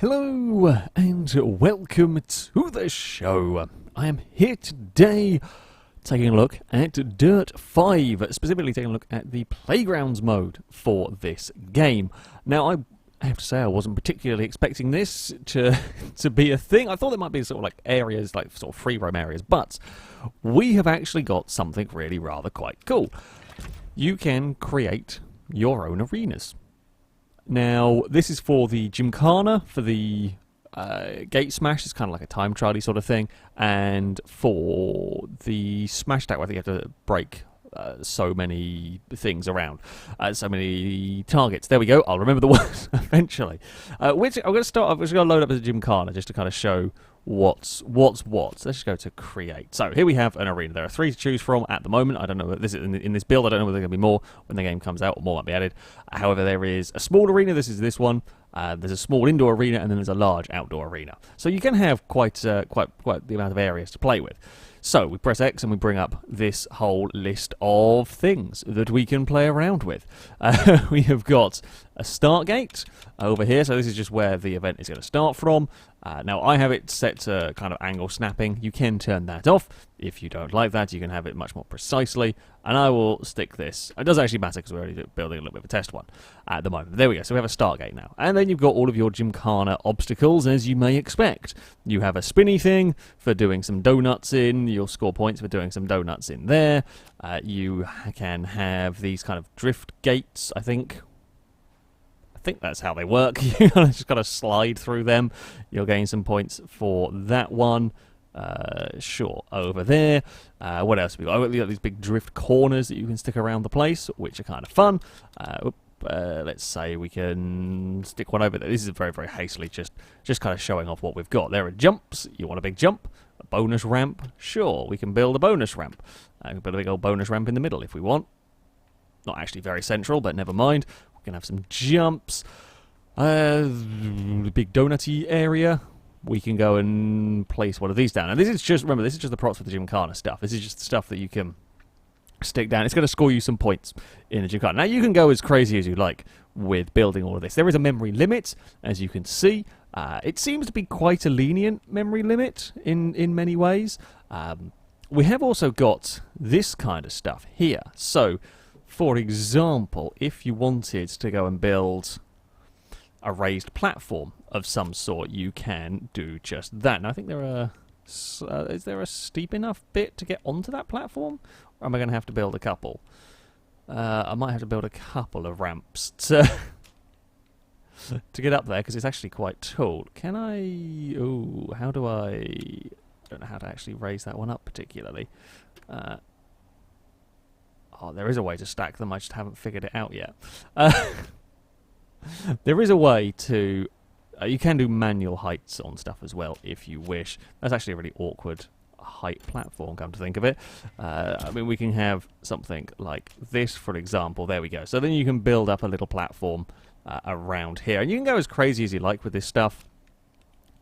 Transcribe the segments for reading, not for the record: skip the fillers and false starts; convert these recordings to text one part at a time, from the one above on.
Hello and welcome to the show. I am here today taking a look at Dirt 5, specifically taking a look at the Playgrounds mode for this game. Now, I have to say I wasn't particularly expecting this to be a thing. I thought there might be sort of like areas, like sort of free roam areas, but we have actually got something really rather quite cool. You can create your own arenas. Now, this is for the Gymkhana, for the Gate Smash, it's kind of like a time trial-y sort of thing, and for the Smash Attack, where you have to break so many things around, so many targets. There we go, I'll remember the words eventually. Which I'm going to start off, we're just going to load up the Gymkhana just to kind of show what's what. Let's just go to create. So here we have an arena. There are 3 to choose from at the moment. I don't know, this is in this build, I don't know whether there are going to be more when the game comes out, or more might be added. However, there is a small arena, this is this one. There's a small indoor arena, and then there's a large outdoor arena. So you can have quite the amount of areas to play with. So we press X and we bring up this whole list of things that we can play around with. We have got a start gate over here, so this is just where the event is going to start from. Now I have it set to kind of angle snapping. You can turn that off. If you don't like that, you can have it much more precisely. And I will stick this. It doesn't actually matter because we're already building a little bit of a test one at the moment. There we go. So we have a start gate now. And then you've got all of your Gymkhana obstacles, as you may expect. You have a spinny thing for doing some donuts in. You'll score points for doing some donuts in there. You can have these kind of drift gates, I think that's how they work. You just got to slide through them. You'll gain some points for that one. Sure, over there. What else have we got? Oh, we got these big drift corners that you can stick around the place, which are kind of fun. Let's say we can stick one over there. This is very, very hastily, just kind of showing off what we've got. There are jumps. You want a big jump? A bonus ramp? Sure, we can build a bonus ramp. We can build a big old bonus ramp in the middle if we want. Not actually very central, but never mind. We can have some jumps. Big donutty area. We can go and place one of these down. And this is just, remember, this is just the props for the Gymkhana stuff. This is just the stuff that you can stick down. It's going to score you some points in the Gymkhana. Now, you can go as crazy as you like with building all of this. There is a memory limit, as you can see. It seems to be quite a lenient memory limit in many ways. We have also got this kind of stuff here. So, for example, if you wanted to go and build a raised platform of some sort, you can do just that. Now, I think there are... is there a steep enough bit to get onto that platform? Or am I going to have to build a couple? I might have to build a couple of ramps to get up there, because it's actually quite tall. Can I... Ooh, how do I don't know how to actually raise that one up particularly. Oh, there is a way to stack them, I just haven't figured it out yet. There is a way to... you can do manual heights on stuff as well, if you wish. That's actually a really awkward height platform, come to think of it. I mean, we can have something like this, for example. There we go. So then you can build up a little platform around here. And you can go as crazy as you like with this stuff.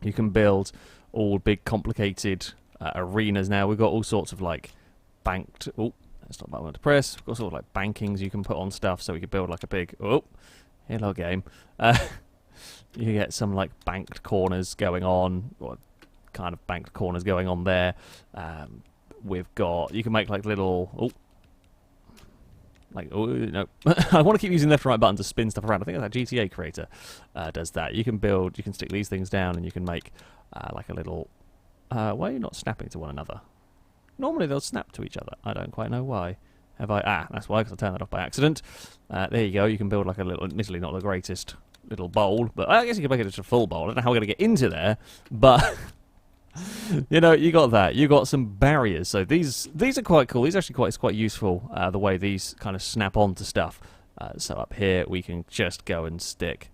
You can build all big, complicated arenas now. We've got all sorts of, like, banked... Oh, that's not what I want to press. We've got sort of, like, bankings you can put on stuff, so we could build, like, a big... Oh, hello, game. You get some, like, banked corners going on, or kind of banked corners going on there. We've got... You can make, like, little... Oh. Like, oh, no. I want to keep using left and right button to spin stuff around. I think that GTA creator does that. You can build... You can stick these things down, and you can make, like, a little... why are you not snapping to one another? Normally they'll snap to each other. I don't quite know why. Have I... Ah, that's why, because I turned that off by accident. There you go. You can build, like, a little... Admittedly not the greatest... little bowl, but I guess you can make it into a full bowl. I don't know how we're going to get into there, but you know, you got that. You got some barriers. So these are quite cool. These are actually quite useful, the way these kind of snap onto stuff. So up here we can just go and stick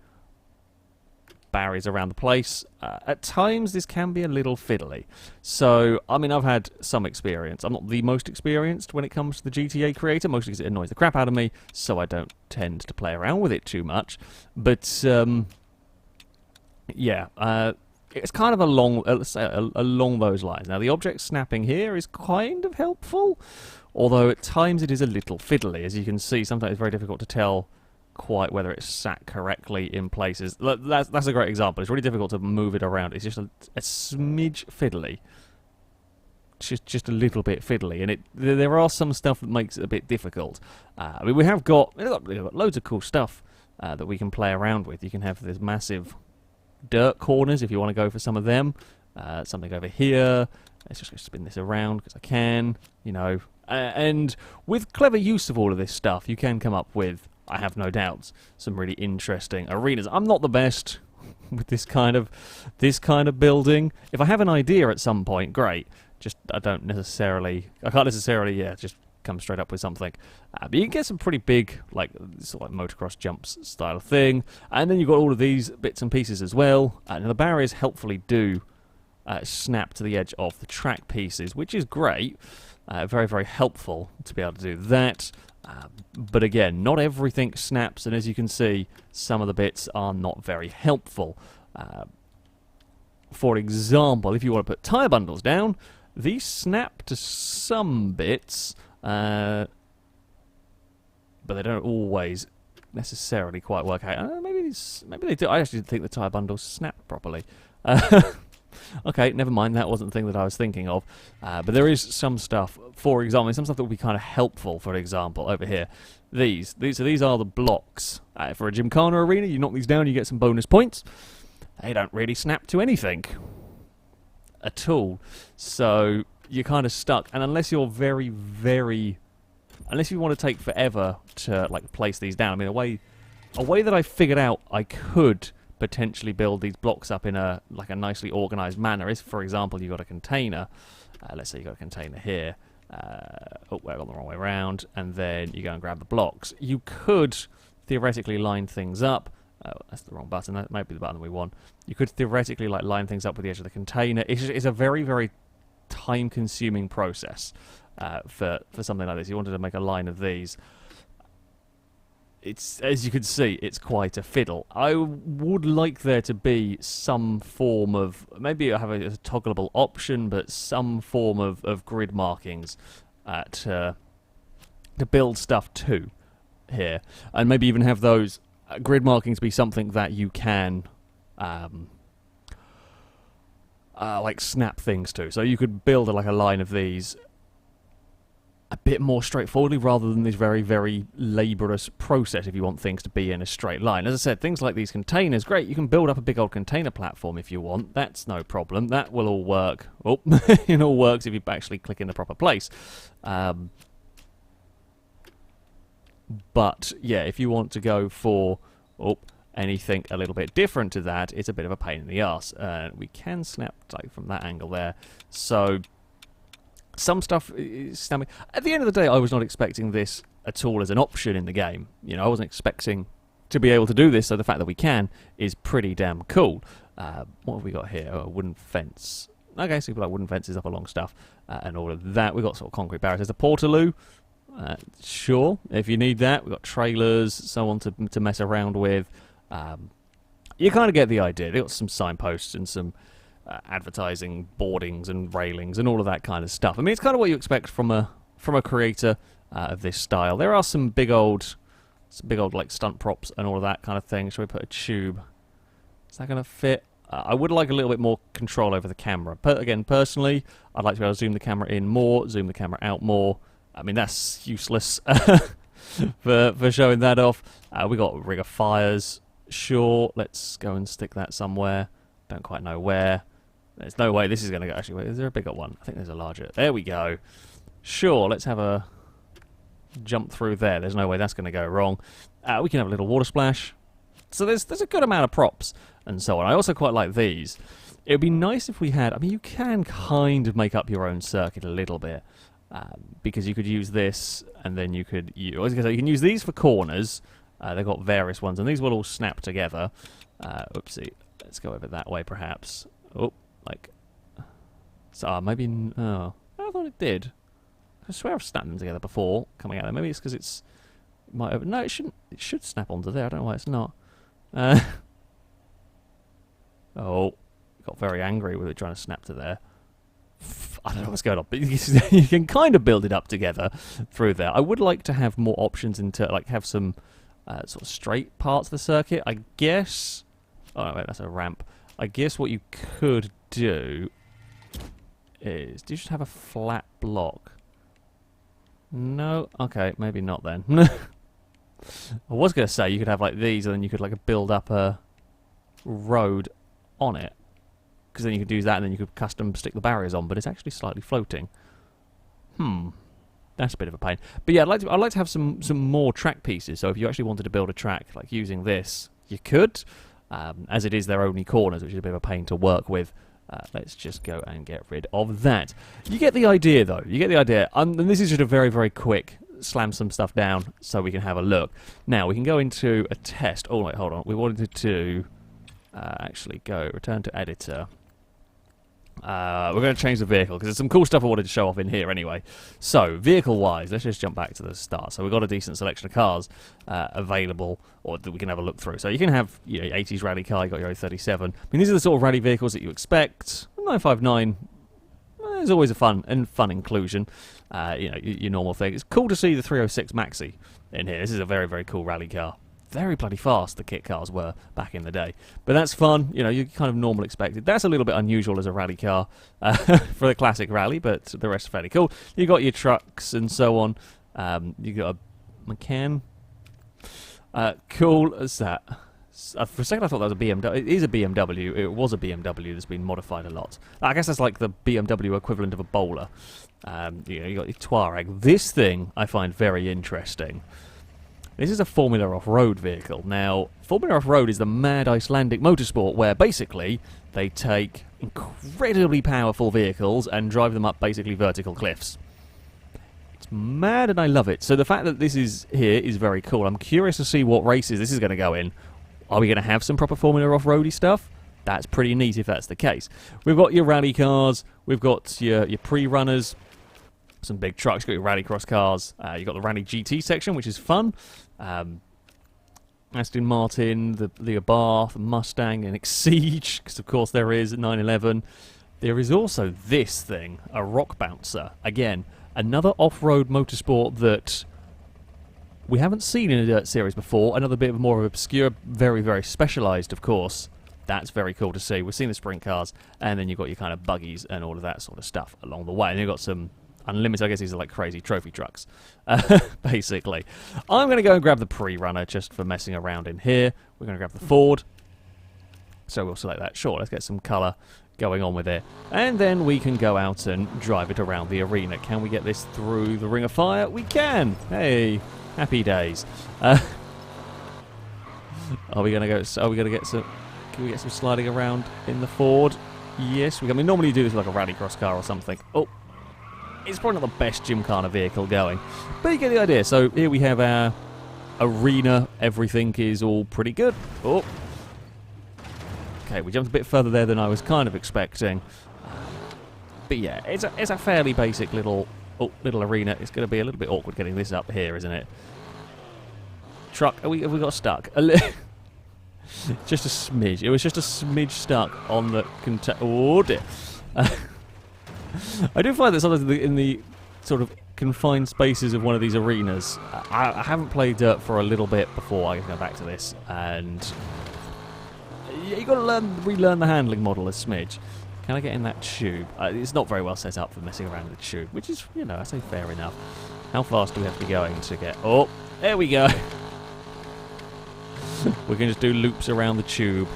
barriers around the place. At times this can be a little fiddly. So, I mean, I've had some experience. I'm not the most experienced when it comes to the GTA creator, mostly because it annoys the crap out of me, so I don't tend to play around with it too much. But, yeah, it's kind of along, let's say, along those lines. Now, the object snapping here is kind of helpful, although at times it is a little fiddly. As you can see, sometimes it's very difficult to tell quite whether it's sat correctly in places. That's a great example. It's really difficult to move it around. It's just a smidge fiddly. Just a little bit fiddly, and there are some stuff that makes it a bit difficult. I mean, we've got loads of cool stuff that we can play around with. You can have this massive dirt corners if you want to go for some of them. Something over here. Let's just go spin this around because I can, you know. And with clever use of all of this stuff, you can come up with, I have no doubts, some really interesting arenas. I'm not the best with this kind of building. If I have an idea at some point, great. Just I can't necessarily, just come straight up with something. But you can get some pretty big, like sort of like motocross jumps style of thing. And then you've got all of these bits and pieces as well. And the barriers helpfully do snap to the edge of the track pieces, which is great. Very, very helpful to be able to do that. But again, not everything snaps, and as you can see, some of the bits are not very helpful. For example, if you want to put tyre bundles down, these snap to some bits, but they don't always necessarily quite work out. Maybe they do. I actually think the tyre bundles snap properly. Okay, never mind, that wasn't the thing that I was thinking of. But there is some stuff, for example, some stuff that would be kind of helpful, for example, over here. These are the blocks. For a Gymkhana arena, you knock these down, you get some bonus points. They don't really snap to anything at all. So you're kind of stuck. And unless you're very, very... Unless you want to take forever to like place these down. I mean, a way that I figured out I could potentially build these blocks up in a nicely organized manner is, for example, you've got a container. Let's say you've got a container here. Oh, I got the wrong way around. And then you go and grab the blocks. You could theoretically line things up. Oh, that's the wrong button. That might be the button we want. You could theoretically like line things up with the edge of the container. It's a very, very time-consuming process for something like this. You wanted to make a line of these. It's, as you can see, it's quite a fiddle. I would like there to be some form of, maybe I have a toggleable option, but some form of grid markings to build stuff to here. And maybe even have those grid markings be something that you can like snap things to. So you could build like a line of these a bit more straightforwardly rather than this very, very laborious process if you want things to be in a straight line. As I said, things like these containers, great, you can build up a big old container platform if you want. That's no problem. That will all work. Oh, it all works if you actually click in the proper place. But, yeah, if you want to go for anything a little bit different to that, it's a bit of a pain in the arse. We can snap like, from that angle there. So some stuff is snapping. At the end of the day, I was not expecting this at all as an option in the game. You know, I wasn't expecting to be able to do this, so the fact that we can is pretty damn cool. What have we got here? Oh, a wooden fence. Okay, so we put like wooden fences up along stuff and all of that. We've got sort of concrete barriers. There's a portaloo. Sure, if you need that. We've got trailers, so on to mess around with. You kind of get the idea. They've got some signposts and some advertising boardings and railings and all of that kind of stuff. I mean, it's kind of what you expect from a creator of this style. There are some big old like stunt props and all of that kind of thing. Shall we put a tube? Is that going to fit? I would like a little bit more control over the camera. Again, personally, I'd like to be able to zoom the camera in more, zoom the camera out more. I mean, that's useless for showing that off. We got a rig of fires. Sure, let's go and stick that somewhere. Don't quite know where. There's no way this is going to go. Actually, wait, is there a bigger one? I think there's a larger. There we go. Sure, let's have a jump through there. There's no way that's going to go wrong. We can have a little water splash. So there's a good amount of props and so on. I also quite like these. It would be nice if we had... I mean, you can kind of make up your own circuit a little bit. Because you could use this, and then you could... I was going to say, you can use these for corners. They've got various ones, and these will all snap together. Oopsie. Let's go over that way, perhaps. Oh, like... So, maybe... Oh, I thought it did. I swear I've snapped them together before, coming out there. Maybe it's because it's... No, it shouldn't. It should snap onto there. I don't know why it's not. Oh, got very angry with it trying to snap to there. I don't know what's going on, but you can kind of build it up together through there. I would like to have more options into, like, have some sort of straight parts of the circuit. I guess... Oh, no, wait, that's a ramp. I guess what you could do is... Do you just have a flat block? No? Okay, maybe not then. I was going to say you could have like these and then you could like build up a road on it. Because then you could use that and then you could custom stick the barriers on, but it's actually slightly floating. That's a bit of a pain. But yeah, I'd like to have some more track pieces. So if you actually wanted to build a track like using this, you could. As it is their only corners, which is a bit of a pain to work with. Let's just go and get rid of that. You get the idea, though. You get the idea. And this is just a very, very quick slam some stuff down so we can have a look. Now, we can go into a test. Oh, wait, hold on. We wanted to actually go return to editor. We're going to change the vehicle because there's some cool stuff I wanted to show off in here anyway. So, vehicle-wise, let's just jump back to the start. So we've got a decent selection of cars available, or that we can have a look through. So you can have, you know, 80s rally car, you got your 037. I mean, these are the sort of rally vehicles that you expect. 959 is always a fun inclusion. You know, your normal thing. It's cool to see the 306 Maxi in here. This is a very, very cool rally car. Very bloody fast the kit cars were back in the day. But that's fun, you know, you kind of normal expected. That's a little bit unusual as a rally car for the classic rally, but the rest are fairly cool. You got your trucks and so on. You got a McCann. Cool as that. For a second I thought that was a BMW. It is a BMW. It was a BMW that's been modified a lot. I guess that's like the BMW equivalent of a bowler. You know, you got your Touareg. This thing I find very interesting. This is a Formula Off-Road vehicle. Now, Formula Off-Road is the mad Icelandic motorsport where basically they take incredibly powerful vehicles and drive them up basically vertical cliffs. It's mad and I love it. So the fact that this is here is very cool. I'm curious to see what races this is going to go in. Are we going to have some proper Formula Off-Roady stuff? That's pretty neat if that's the case. We've got your rally cars. We've got your pre-runners. Some big trucks, you've got your rallycross cars, you've got the Rally GT section, which is fun. Aston Martin, the Abarth, the Mustang, and Exige, because of course there is 911. There is also this thing, a rock bouncer. Again, another off-road motorsport that we haven't seen in a Dirt series before. Another bit of more of obscure, very, very specialised, of course. That's very cool to see. We've seen the sprint cars, and then you've got your kind of buggies and all of that sort of stuff along the way. And you've got some Unlimited, I guess these are like crazy trophy trucks, basically. I'm going to go and grab the pre-runner just for messing around in here. We're going to grab the Ford. So we'll select that. Sure, let's get some colour going on with it. And then we can go out and drive it around the arena. Can we get this through the Ring of Fire? We can! Hey, happy days. Are we going to go... Are we going to get some... Can we get some sliding around in the Ford? Yes, we can. I mean, normally you do this with like a rallycross car or something. Oh. It's probably not the best gymkhana vehicle going, but you get the idea. So here we have our arena. Everything is all pretty good. Oh, okay, we jumped a bit further there than I was kind of expecting. But yeah, it's a fairly basic little arena. It's going to be a little bit awkward getting this up here, isn't it? Truck, have we got stuck? Just a smidge. It was just a smidge stuck on the oh dear. I do find that sometimes in the sort of confined spaces of one of these arenas, I haven't played Dirt for a little bit before I can go back to this, and you got to relearn the handling model a smidge. Can I get in that tube? It's not very well set up for messing around with the tube, which is, you know, I say fair enough. How fast do we have to be going to get... Oh, there we go. We can just do loops around the tube.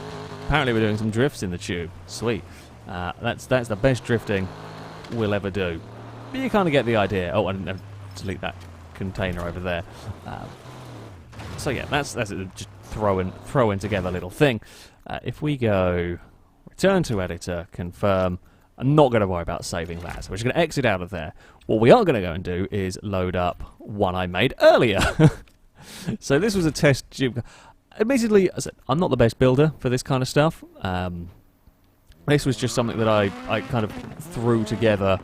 Apparently we're doing some drifts in the tube. Sweet. That's the best drifting we'll ever do. But you kind of get the idea. Oh, and delete that container over there. So yeah, that's it. Just throw in together little thing. If we go return to editor, confirm. I'm not going to worry about saving that. So we're just going to exit out of there. What we are going to go and do is load up one I made earlier. So this was a test tube. Admittedly, I'm not the best builder for this kind of stuff. This was just something that I kind of threw together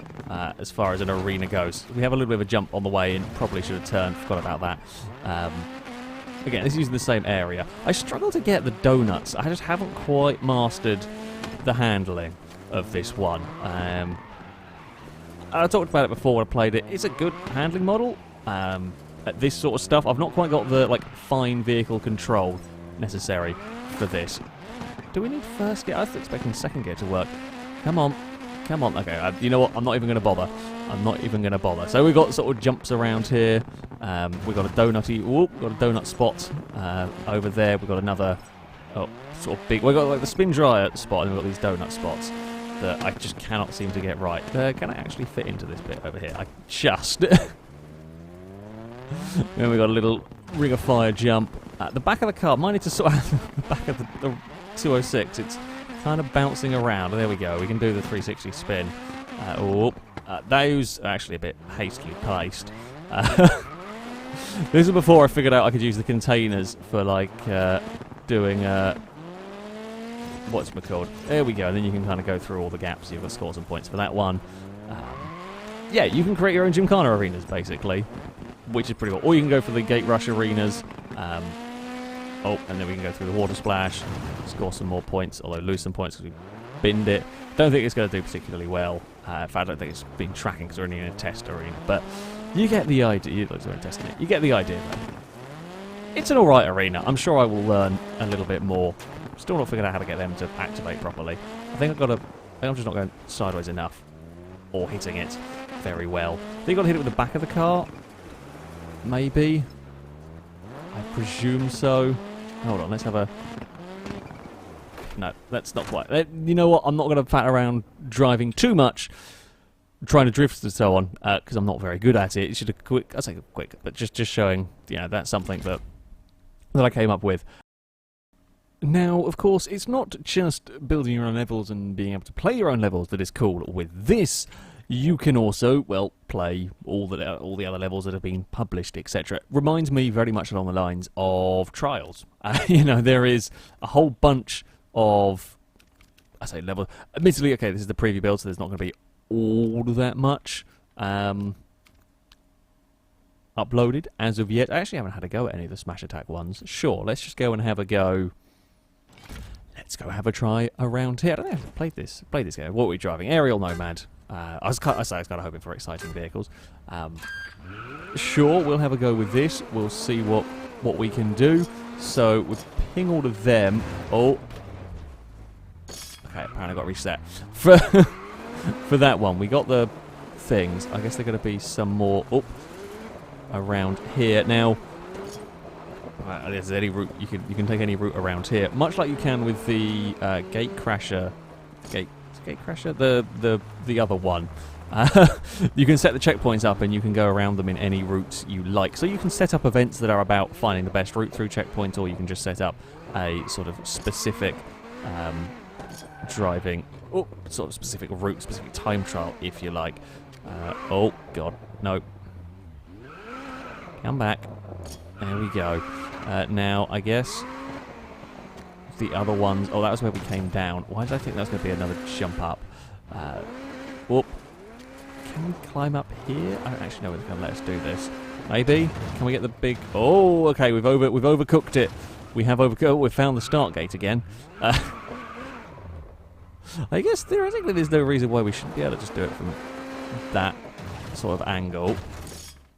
as far as an arena goes. We have a little bit of a jump on the way in. Probably should have turned. Forgot about that. Again, this is using the same area. I struggle to get the donuts. I just haven't quite mastered the handling of this one. I talked about it before when I played it. It's a good handling model. at this sort of stuff. I've not quite got the, like, fine vehicle control necessary for this. Do we need first gear? I was expecting second gear to work. Come on. Come on. Okay, you know what? I'm not even going to bother. I'm not even going to bother. So we've got sort of jumps around here. We've got a donutty... Whoop, we've got a donut spot over there. We've got another... Oh, sort of big... We've got like the spin dryer spot, and we've got these donut spots that I just cannot seem to get right. Can I actually fit into this bit over here? I just... Then we've got a little ring of fire jump. At the back of the car, might need to sort out the back of the 206. It's kind of bouncing around. There we go. We can do the 360 spin. Those are actually a bit hastily placed. This is before I figured out I could use the containers for, like, doing... what's it called? There we go. And then you can kind of go through all the gaps. You've got to score some points for that one. Yeah, you can create your own Gymkhana arenas, basically, which is pretty cool. Or you can go for the Gate Rush arenas. And then we can go through the Water Splash, score some more points, although lose some points because we binned it. Don't think it's going to do particularly well. In fact, I don't think it's been tracking because we're only in a test arena. But you get the idea. Testing it. You get the idea, though. It's an alright arena. I'm sure I will learn a little bit more. Still not figured out how to get them to activate properly. I think I'm just not going sideways enough. Or hitting it very well. I think you've got to hit it with the back of the car. Maybe. I presume so. Hold on, let's have a... No, that's not quite... You know what? I'm not going to fat around driving too much, trying to drift and so on, because I'm not very good at it. It's just a quick... I say quick, but just showing, that's something that I came up with. Now, of course, it's not just building your own levels and being able to play your own levels that is cool. With this, you can also, well, play all the other levels that have been published, etc. Reminds me very much along the lines of Trials. There is a whole bunch of, I say levels. Admittedly, okay, this is the preview build, so there's not going to be all that much uploaded as of yet. I actually haven't had a go at any of the Smash Attack ones. Sure, let's just go and have a go. Let's go have a try around here. I don't know if I've played this game. What are we driving? Aerial Nomad. I was kind of hoping for exciting vehicles. Sure, we'll have a go with this. We'll see what we can do. So we'll ping all of them. Oh, okay. Apparently I got reset for that one. We got the things. I guess they're going to be some more around here now. There's any route you can take any route around here, much like you can with the Gate Crasher. Gate Crasher, the other one. You can set the checkpoints up and you can go around them in any route you like. So you can set up events that are about finding the best route through checkpoints, or you can just set up a sort of specific driving, sort of specific route, specific time trial, if you like. Oh God, no! Come back. There we go. Now, I guess the other ones... Oh, that was where we came down. Why did I think that was going to be another jump up? Can we climb up here? I don't actually know whether it's going to let us do this. Maybe? Can we get the big... Oh, okay, we've overcooked it. We have overcooked... We've found the start gate again. I guess theoretically there's no reason why we shouldn't be able to just do it from that sort of angle.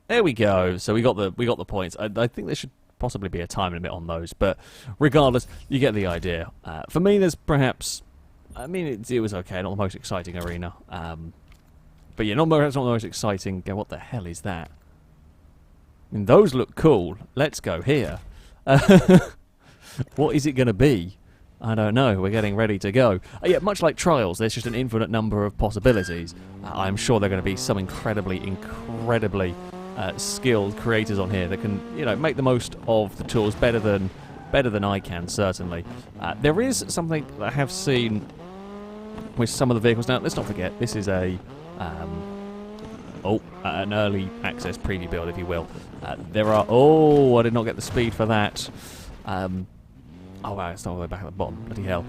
There we go. So we got the points. I think there should possibly be a time limit on those, but regardless, you get the idea. For me, there's perhaps... I mean, it was okay, not the most exciting arena. But yeah, perhaps not the most exciting... What the hell is that? I mean, those look cool. Let's go here. What is it going to be? I don't know. We're getting ready to go. Yeah, much like Trials, there's just an infinite number of possibilities. I'm sure there are going to be some incredibly skilled creators on here that can, make the most of the tools better than I can, certainly. There is something that I have seen with some of the vehicles. Now, let's not forget, this is an early access preview build, if you will. There are... Oh, I did not get the speed for that. Oh wow, it's all the way back at the bottom. Bloody hell.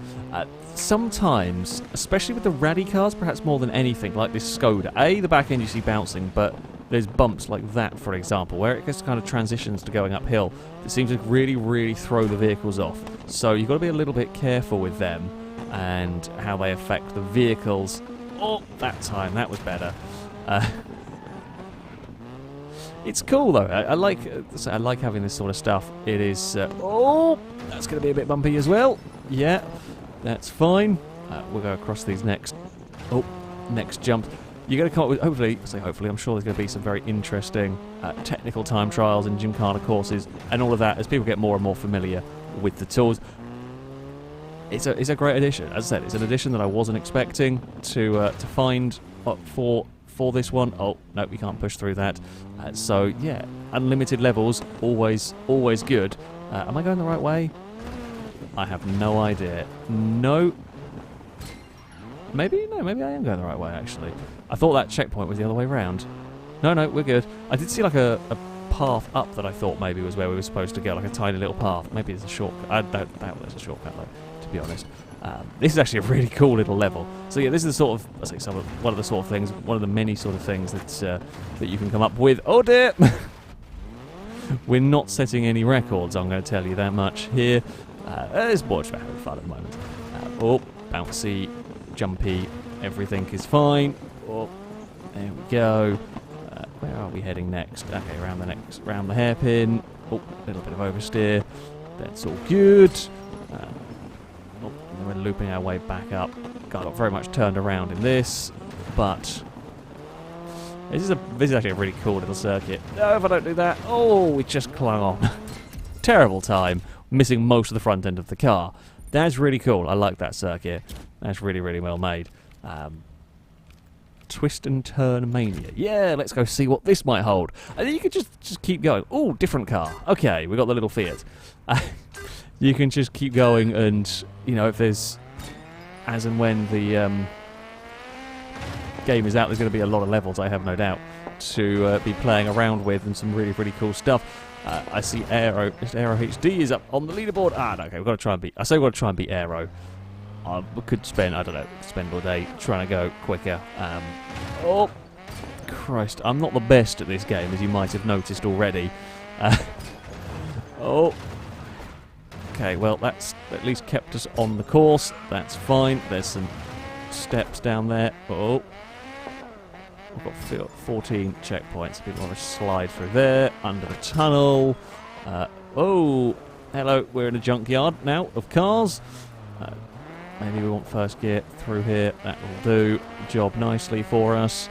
Sometimes, especially with the rally cars, perhaps more than anything, like this Skoda, the back end you see bouncing, but there's bumps like that, for example, where it just kind of transitions to going uphill. It seems to really, really throw the vehicles off. So you've got to be a little bit careful with them and how they affect the vehicles. Oh, that time, that was better. It's cool though. I like having this sort of stuff. It is. Oh, that's going to be a bit bumpy as well. Yeah, that's fine. We'll go across these next jumps. You're going to come up with, hopefully, I'm sure there's going to be some very interesting technical time trials and gymkhana courses and all of that as people get more and more familiar with the tools. It's a great addition. As I said, it's an addition that I wasn't expecting to find for this one. Oh, no, we can't push through that. So, yeah, unlimited levels, always good. Am I going the right way? I have no idea. No. Maybe I am going the right way, actually. I thought that checkpoint was the other way around. No, we're good. I did see like a path up that I thought maybe was where we were supposed to go, like a tiny little path. Maybe it's a shortcut. I don't doubt there's a shortcut, though, to be honest. This is actually a really cool little level. So yeah, this is the sort of, one of the sort of things, one of the many sort of things that you can come up with. Oh dear! We're not setting any records, I'm going to tell you that much here. It's more just having fun at the moment. Bouncy, jumpy, everything is fine. Oh, there we go. Where are we heading next? Okay, round the hairpin. Oh, a little bit of oversteer. That's all good. And then we're looping our way back up. God, I got very much turned around in this, but this is actually a really cool little circuit. No, if I don't do that, oh, we just clung on. Terrible time, missing most of the front end of the car. That's really cool. I like that circuit. That's really, really well made. Twist and turn mania. Yeah, let's go see what this might hold. And then you could just keep going. Oh, different car. Okay, we got the little Fiat. You can just keep going, and you know, if there's, as and when the game is out, there's going to be a lot of levels, I have no doubt, to be playing around with, and some really, really cool stuff. I see Aero HD is up on the leaderboard. No, okay, we've got to try and beat. I say we've got to try and beat Aero. We could spend, I don't know, spend all day trying to go quicker. Oh, Christ, I'm not the best at this game, as you might have noticed already. Oh. Okay, well, that's at least kept us on the course. That's fine. There's some steps down there. Oh. We've got 14 checkpoints. People want to slide through there, under the tunnel. Oh, hello, we're in a junkyard now of cars. Maybe we want first gear through here. That will do. Job nicely for us.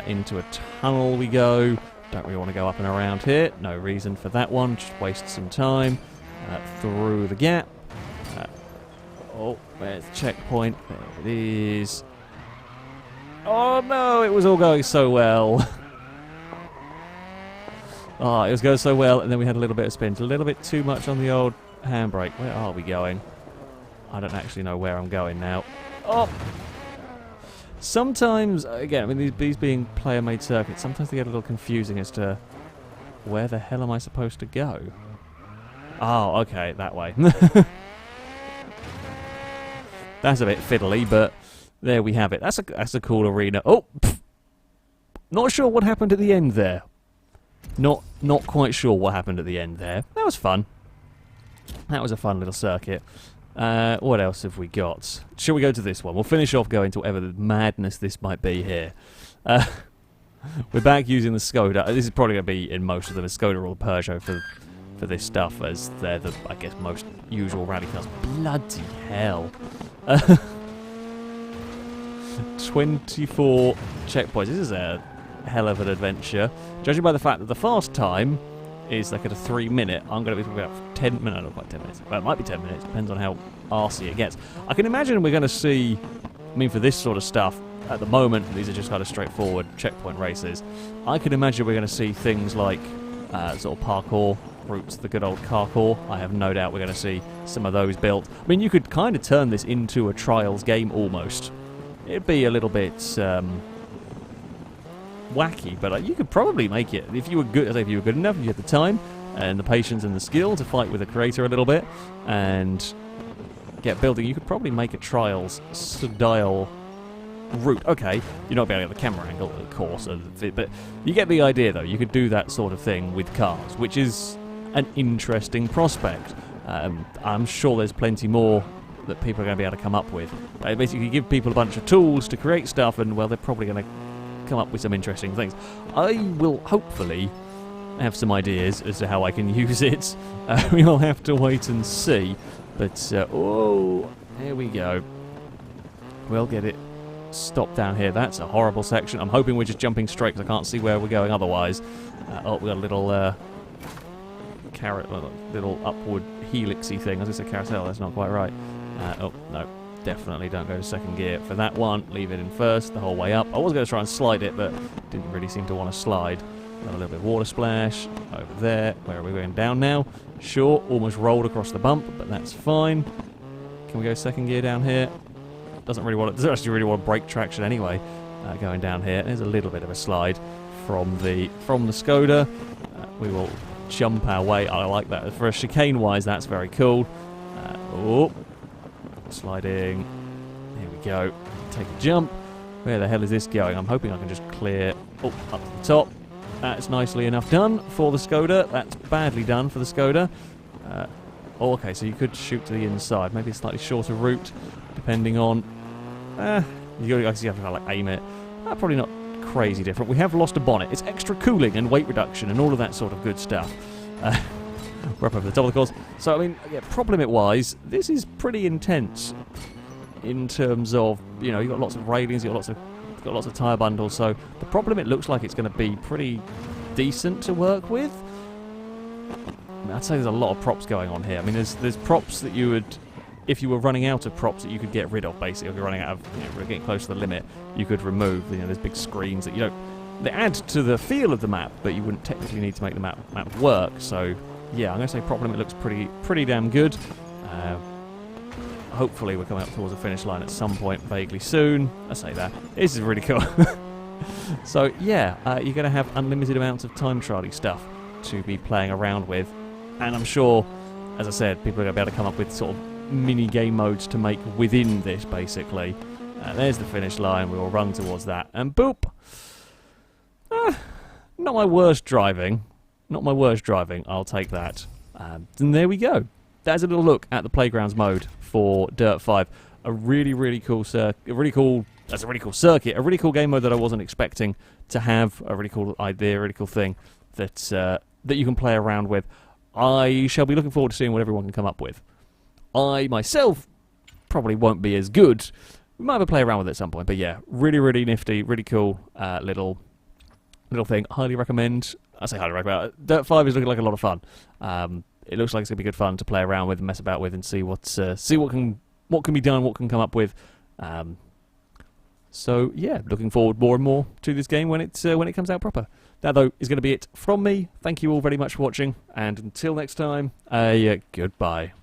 Into a tunnel we go. Don't really want to go up and around here. No reason for that one. Just waste some time. Through the gap. Oh, where's the checkpoint? There it is. Oh no, it was all going so well. It was going so well, and then we had a little bit of spin. A little bit too much on the old handbrake. Where are we going? I don't actually know where I'm going now. Oh! Sometimes, again, I mean, these being player-made circuits, sometimes they get a little confusing as to where the hell am I supposed to go? Oh, okay, that way. That's a bit fiddly, but there we have it. That's a cool arena. Oh! Pff. Not sure what happened at the end there. Not quite sure what happened at the end there. That was fun. That was a fun little circuit. What else have we got? Shall we go to this one? We'll finish off going to whatever the madness this might be here. We're back using the Skoda. This is probably going to be in most of them, a Skoda or a Peugeot for this stuff, as they're the, I guess, most usual rally cars. Bloody hell. 24 checkpoints. This is a hell of an adventure. Judging by the fact that the fast time is like at a 3-minute, I'm going to be talking about 10 minutes, not quite 10 minutes. Well, it might be 10 minutes, depends on how arsey it gets. I can imagine we're going to see, I mean, for this sort of stuff, at the moment, these are just kind of straightforward checkpoint races. I can imagine we're going to see things like sort of parkour routes, the good old carkour. I have no doubt we're going to see some of those built. I mean, you could kind of turn this into a trials game almost. It'd be a little bit wacky, but you could probably make it if you were good. If you were good enough, if you had the time and the patience and the skill to fight with the creator a little bit and get building. You could probably make a trials style route. Okay, you're not going to get the camera angle, of course, but you get the idea, though. You could do that sort of thing with cars, which is an interesting prospect. I'm sure there's plenty more that people are going to be able to come up with. Basically, give people a bunch of tools to create stuff, and, well, they're probably going to come up with some interesting things. I will hopefully have some ideas as to how I can use it. We'll have to wait and see. But, oh, here we go. We'll get it stopped down here. That's a horrible section. I'm hoping we're just jumping straight because I can't see where we're going otherwise. Oh, we got a little little upward helixy thing. I was going to say carousel, that's not quite right. Oh, no. Definitely don't go to second gear for that one. Leave it in first the whole way up. I was going to try and slide it, but didn't really seem to want to slide. Got a little bit of water splash over there. Where are we going? Down now? Sure, almost rolled across the bump, but that's fine. Can we go second gear doesn't actually really want to break traction anyway. Going down here, there's a little bit of a slide from the Skoda. We will jump our way. I like that. For a chicane wise, that's very cool. Sliding. Here we go. Take a jump. Where the hell is this going? I'm hoping I can just clear up to the top. That's nicely enough done for the Skoda. That's badly done for the Skoda. Okay, so you could shoot to the inside. Maybe a slightly shorter route, depending on... you have to like aim it. Probably not crazy different. We have lost a bonnet. It's extra cooling and weight reduction and all of that sort of good stuff. We're up over the top of the course. So, I mean, yeah, problem wise, this is pretty intense in terms of, you know, you've got lots of railings, you've got lots of tyre bundles, so the problem, it looks like it's going to be pretty decent to work with. I mean, I'd say there's a lot of props going on here. I mean, there's props that you would, if you were running out of props that you could get rid of, basically, if you're running out of, you know, we're getting close to the limit, you could remove, you know, there's big screens that you don't, they add to the feel of the map, but you wouldn't technically need to make the map work, so... Yeah, I'm going to say prop limit looks pretty damn good. Hopefully we're coming up towards the finish line at some point vaguely soon. I say that. This is really cool. So, yeah, you're going to have unlimited amounts of time trial-y stuff to be playing around with. And I'm sure, as I said, people are going to be able to come up with sort of mini-game modes to make within this, basically. There's the finish line. We will run towards that. And boop! Not my worst driving. Not my worst driving, I'll take that. And there we go. That's a little look at the Playgrounds mode for Dirt 5. A really cool circuit, a really cool game mode that I wasn't expecting to have. A really cool idea, a really cool thing that that you can play around with. I shall be looking forward to seeing what everyone can come up with. I myself probably won't be as good. We might have a play around with it at some point, but yeah, really nifty, really cool little thing. Highly recommend. I say highly recommend. Dirt 5 is looking like a lot of fun. It looks like it's going to be good fun to play around with and mess about with and see what can be done, what can come up with. So yeah, looking forward more and more to this game when it comes out proper. That though is going to be it from me. Thank you all very much for watching, and until next time, goodbye.